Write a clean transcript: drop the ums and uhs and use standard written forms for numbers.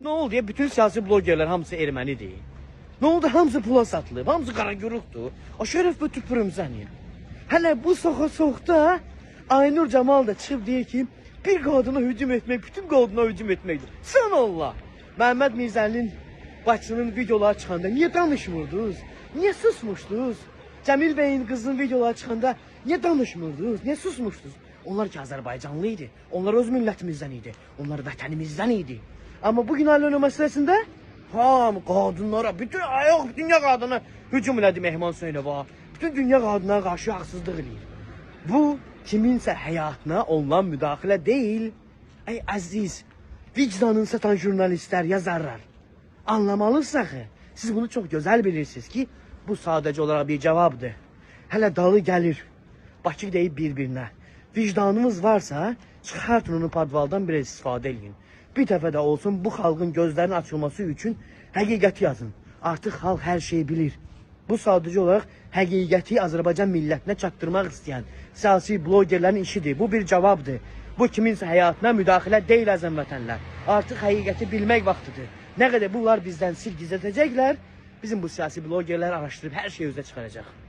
Ne oldu ya? Bütün siyasi blogerler hamısı ermənidir. Ne oldu? Hamısı pula satılıb, hamısı qaragürükdür. O şeref bu tüpürümzəni. Hələ bu soğukta Aynur Cemal da çıxıb deyir ki, bir qadına hücum etmək, bütün qadına hücum etməkdir. Sən Allah! Məhəmməd Mirzəlinin bacısının videoları çıxanda niyə danışmırdınız? Niyə susmuşdunuz? Cəmil bəyin qızının videoları çıxanda niyə danışmırdınız? Niyə susmuşdunuz? Onlar ki Azərbaycanlı idi. Onlar öz millətimizdən idi. Onlar vətənimizdən idi. Amma bugün Alona məsələsində qadınlara, bütün dünya qadına hücum elədi Mehman Söynəva. Bütün dünya qadınlara qarşı haqsızlıq edir. Bu kiminsə həyatına olunan müdaxilə deyil. Ey əziz, vicdanını satan jurnalistlər, yazarlar. Anlamalısınız ki, siz bunu çox gözəl bilirsiniz ki, bu sadəcə olaraq bir cavabdır. Hələ dalı gəlir. Bakı deyib bir-birinə. Vicdanınız varsa, çıxartın onu padvaldan biraz istifadə edin. Bir dəfə də olsun bu xalqın gözlərinin açılması üçün həqiqəti yazın. Artıq xalq hər şeyi bilir. Bu sadəcə olaraq həqiqəti Azərbaycan millətinə çatdırmaq istəyən siyasi blogerlərin işidir. Bu bir cavabdır. Bu kiminsə həyatına müdaxilə deyil əzəm vətənlər. Artıq həqiqəti bilmək vaxtıdır. Nə qədər bunlar bizdən sir gizlətəcəklər, bizim bu siyasi blogerlər araşdırıb hər şeyi özə çıxaracaq.